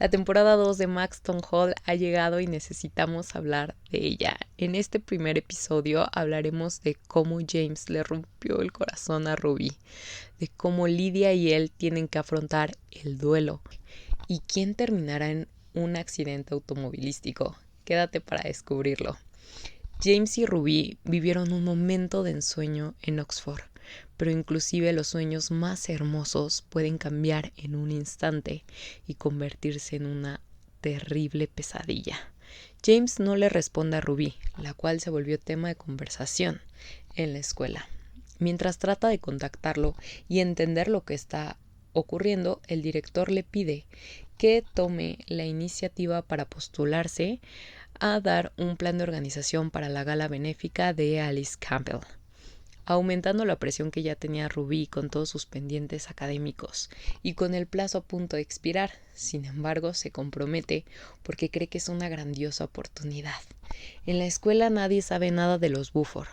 La temporada 2 de Maxton Hall ha llegado y necesitamos hablar de ella. En este primer episodio hablaremos de cómo James le rompió el corazón a Ruby, de cómo Lydia y él tienen que afrontar el duelo y quién terminará en un accidente automovilístico. Quédate para descubrirlo. James y Ruby vivieron un momento de ensueño en Oxford, pero inclusive los sueños más hermosos pueden cambiar en un instante y convertirse en una terrible pesadilla. James no le responde a Ruby, la cual se volvió tema de conversación en la escuela. Mientras trata de contactarlo y entender lo que está ocurriendo, el director le pide que tome la iniciativa para postularse a dar un plan de organización para la gala benéfica de Alice Campbell, aumentando la presión que ya tenía Ruby con todos sus pendientes académicos y con el plazo a punto de expirar. Sin embargo, se compromete porque cree que es una grandiosa oportunidad. En la escuela nadie sabe nada de los Buford.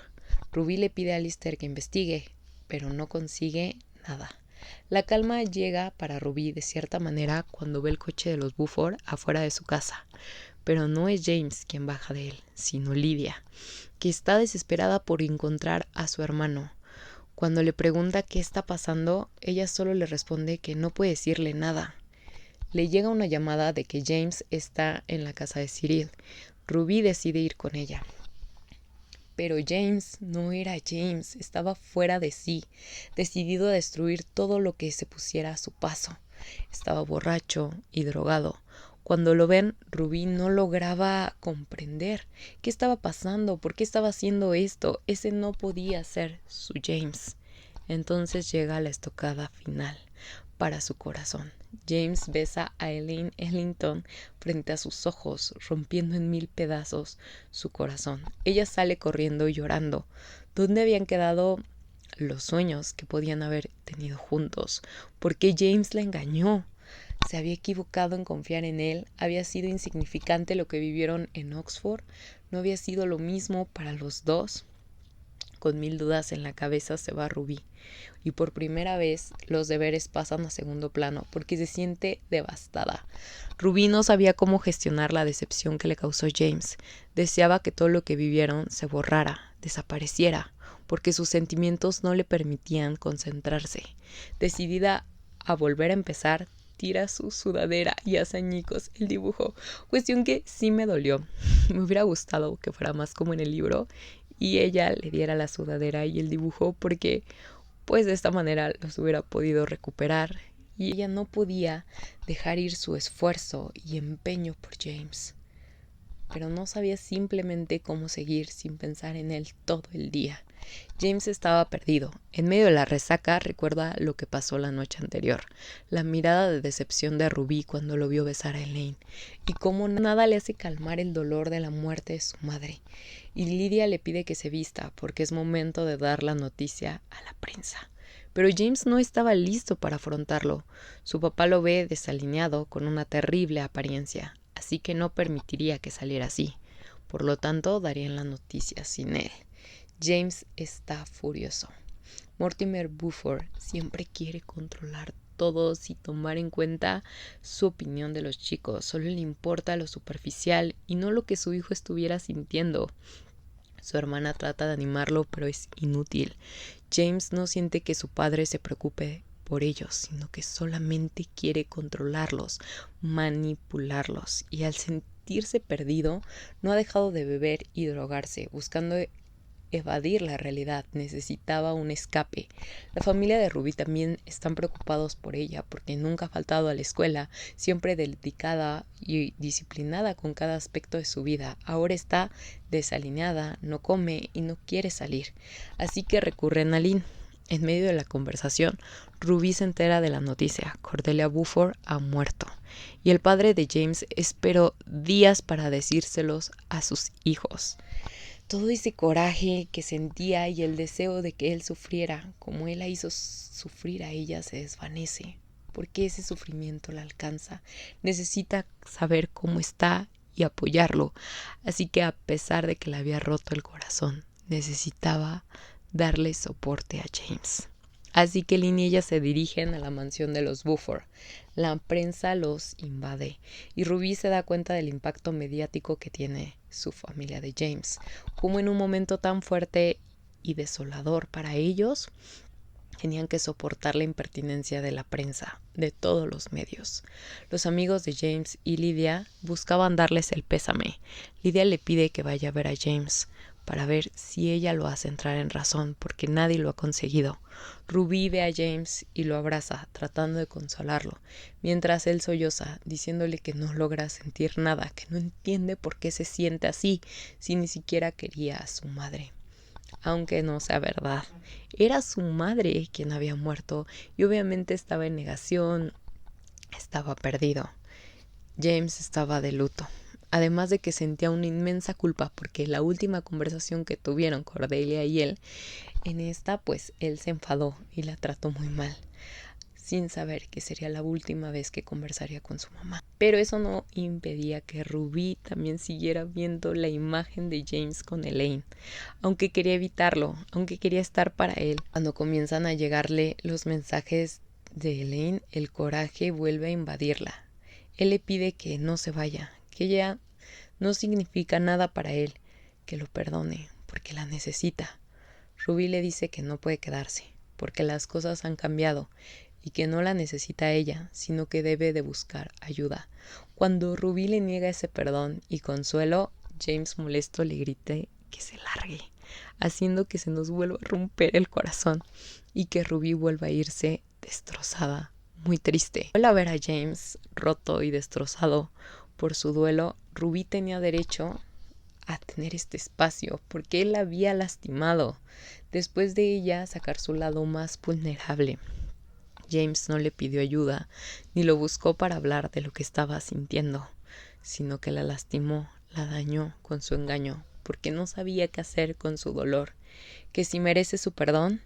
Ruby le pide a Alistair que investigue, pero no consigue nada. La calma llega para Ruby de cierta manera cuando ve el coche de los Buford afuera de su casa. Pero no es James quien baja de él, sino Lydia, que está desesperada por encontrar a su hermano. Cuando le pregunta qué está pasando, ella solo le responde que no puede decirle nada. Le llega una llamada de que James está en la casa de Cyril. Ruby decide ir con ella. Pero James no era James, estaba fuera de sí, decidido a destruir todo lo que se pusiera a su paso. Estaba borracho y drogado. Cuando lo ven, Ruby no lograba comprender qué estaba pasando, por qué estaba haciendo esto. Ese no podía ser su James. Entonces llega la estocada final para su corazón. James besa a Elaine Ellington frente a sus ojos, rompiendo en 1000 pedazos su corazón. Ella sale corriendo y llorando. ¿Dónde habían quedado los sueños que podían haber tenido juntos? ¿Por qué James la engañó? Se había equivocado en confiar en él, había sido insignificante lo que vivieron en Oxford, no había sido lo mismo para los dos. Con 1000 dudas en la cabeza se va Ruby, y por primera vez los deberes pasan a segundo plano porque se siente devastada. Ruby no sabía cómo gestionar la decepción que le causó James. Deseaba que todo lo que vivieron se borrara, desapareciera, porque sus sentimientos no le permitían concentrarse. Decidida a volver a empezar, tira su sudadera y hace añicos el dibujo, cuestión que sí me dolió. Me hubiera gustado que fuera más como en el libro y ella le diera la sudadera y el dibujo, porque pues de esta manera los hubiera podido recuperar y ella no podía dejar ir su esfuerzo y empeño por James. Pero no sabía simplemente cómo seguir sin pensar en él todo el día. James estaba perdido. En medio de la resaca recuerda lo que pasó la noche anterior, la mirada de decepción de Ruby cuando lo vio besar a Elaine, y cómo nada le hace calmar el dolor de la muerte de su madre. Y Lydia le pide que se vista porque es momento de dar la noticia a la prensa. Pero James no estaba listo para afrontarlo. Su papá lo ve desalineado, con una terrible apariencia, así que no permitiría que saliera así. Por lo tanto, darían la noticia sin él. James está furioso. Mortimer Buford siempre quiere controlar todo sin tomar en cuenta su opinión de los chicos. Solo le importa lo superficial y no lo que su hijo estuviera sintiendo. Su hermana trata de animarlo, pero es inútil. James no siente que su padre se preocupe por ellos, sino que solamente quiere controlarlos, manipularlos. Y al sentirse perdido, no ha dejado de beber y drogarse, buscando evadir la realidad. Necesitaba un escape. La familia de Ruby también están preocupados por ella porque nunca ha faltado a la escuela, siempre dedicada y disciplinada con cada aspecto de su vida. Ahora está desalineada, no come y no quiere salir. Así que recurren a Lynn. En medio de la conversación, Ruby se entera de la noticia. Cordelia Buford ha muerto. Y el padre de James esperó días para decírselos a sus hijos. Todo ese coraje que sentía y el deseo de que él sufriera como él la hizo sufrir a ella se desvanece. Porque ese sufrimiento la alcanza. Necesita saber cómo está y apoyarlo. Así que a pesar de que le había roto el corazón, necesitaba darle soporte a James. Así que Lynn y ella se dirigen a la mansión de los Buford. La prensa los invade y Ruby se da cuenta del impacto mediático que tiene su familia de James. Como en un momento tan fuerte y desolador para ellos, tenían que soportar la impertinencia de la prensa, de todos los medios. Los amigos de James y Lydia buscaban darles el pésame. Lydia le pide que vaya a ver a James para ver si ella lo hace entrar en razón, porque nadie lo ha conseguido. Ruby ve a James y lo abraza, tratando de consolarlo, mientras él solloza, diciéndole que no logra sentir nada, que no entiende por qué se siente así, si ni siquiera quería a su madre. Aunque no sea verdad, era su madre quien había muerto y obviamente estaba en negación, estaba perdido. James estaba de luto, además de que sentía una inmensa culpa porque la última conversación que tuvieron Cordelia y él, en esta pues él se enfadó y la trató muy mal, sin saber que sería la última vez que conversaría con su mamá. Pero eso no impedía que Ruby también siguiera viendo la imagen de James con Elaine, aunque quería evitarlo, aunque quería estar para él. Cuando comienzan a llegarle los mensajes de Elaine, el coraje vuelve a invadirla. Él le pide que no se vaya, que ella no significa nada para él, que lo perdone, porque la necesita. Ruby le dice que no puede quedarse, porque las cosas han cambiado y que no la necesita a ella, sino que debe de buscar ayuda. Cuando Ruby le niega ese perdón y consuelo, James molesto le grita que se largue, haciendo que se nos vuelva a romper el corazón y que Ruby vuelva a irse destrozada, muy triste. Al ver a James roto y destrozado por su duelo, Ruby tenía derecho a tener este espacio porque él la había lastimado, después de ella sacar su lado más vulnerable. James no le pidió ayuda ni lo buscó para hablar de lo que estaba sintiendo, sino que la lastimó, la dañó con su engaño, porque no sabía qué hacer con su dolor. ¿Que si merece su perdón?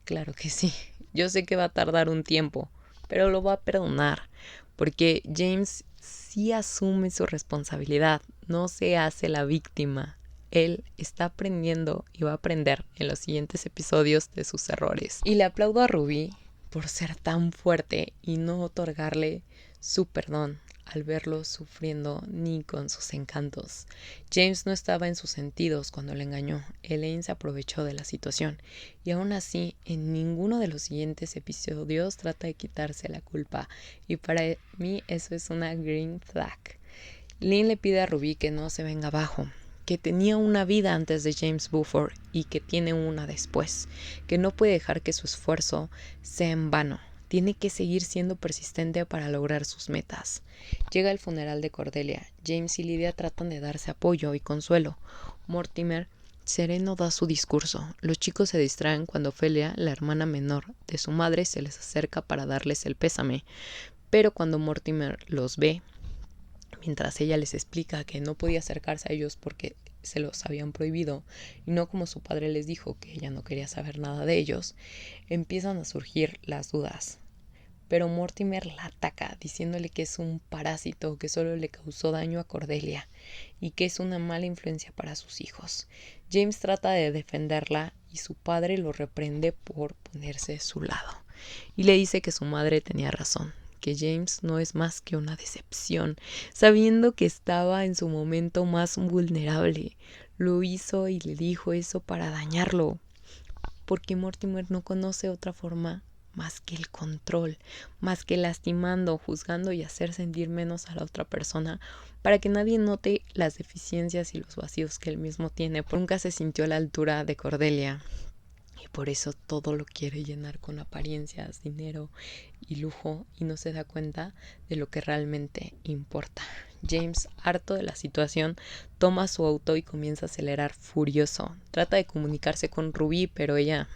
Claro que sí. Yo sé que va a tardar un tiempo, pero lo va a perdonar, porque James sí asume su responsabilidad, no se hace la víctima. Él está aprendiendo y va a aprender en los siguientes episodios de sus errores. Y le aplaudo a Ruby por ser tan fuerte y no otorgarle su perdón al verlo sufriendo ni con sus encantos. James no estaba en sus sentidos cuando le engañó. Elaine se aprovechó de la situación y aún así en ninguno de los siguientes episodios trata de quitarse la culpa, y para mí eso es una green flag. Lynn le pide a Ruby que no se venga abajo, que tenía una vida antes de James Buford y que tiene una después, que no puede dejar que su esfuerzo sea en vano. Tiene que seguir siendo persistente para lograr sus metas. Llega el funeral de Cordelia. James y Lydia tratan de darse apoyo y consuelo. Mortimer sereno da su discurso. Los chicos se distraen cuando Ophelia, la hermana menor de su madre, se les acerca para darles el pésame. Pero cuando Mortimer los ve, mientras ella les explica que no podía acercarse a ellos porque se los habían prohibido, y no como su padre les dijo que ella no quería saber nada de ellos, empiezan a surgir las dudas. Pero Mortimer la ataca, diciéndole que es un parásito que solo le causó daño a Cordelia y que es una mala influencia para sus hijos. James trata de defenderla y su padre lo reprende por ponerse de su lado y le dice que su madre tenía razón, que James no es más que una decepción, sabiendo que estaba en su momento más vulnerable. Lo hizo y le dijo eso para dañarlo, porque Mortimer no conoce otra forma más que el control, más que lastimando, juzgando y hacer sentir menos a la otra persona para que nadie note las deficiencias y los vacíos que él mismo tiene. Nunca se sintió a la altura de Cordelia y por eso todo lo quiere llenar con apariencias, dinero y lujo, y no se da cuenta de lo que realmente importa. James, harto de la situación, toma su auto y comienza a acelerar furioso. Trata de comunicarse con Ruby, pero ella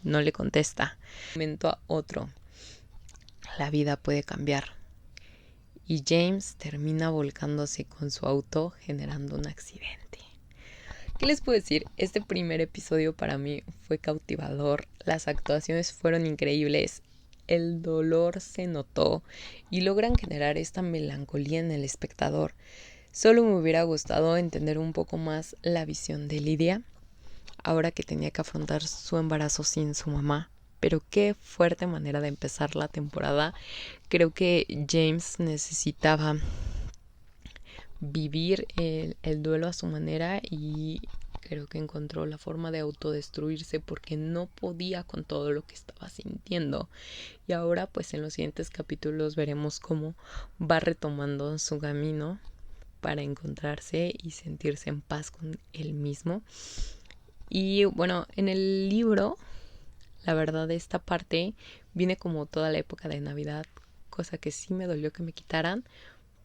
no le contesta. De un momento a otro, la vida puede cambiar y James termina volcándose con su auto, generando un accidente. ¿Qué les puedo decir? Este primer episodio para mí fue cautivador, las actuaciones fueron increíbles, el dolor se notó y logran generar esta melancolía en el espectador. Solo me hubiera gustado entender un poco más la visión de Lydia, ahora que tenía que afrontar su embarazo sin su mamá, Pero qué fuerte manera de empezar la temporada. Creo que James necesitaba vivir el duelo a su manera y creo que encontró la forma de autodestruirse porque no podía con todo lo que estaba sintiendo. Y ahora pues en los siguientes capítulos veremos cómo va retomando su camino para encontrarse y sentirse en paz con él mismo. Y bueno, en el libro, la verdad, esta parte viene como toda la época de Navidad, cosa que sí me dolió que me quitaran,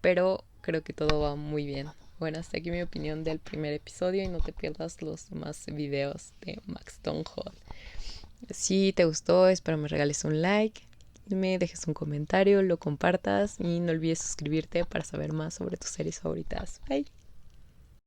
pero creo que todo va muy bien. Bueno, hasta aquí mi opinión del primer episodio y no te pierdas los demás videos de Max Hall. Si te gustó, espero me regales un like, me dejes un comentario, lo compartas y no olvides suscribirte para saber más sobre tus series favoritas. Bye.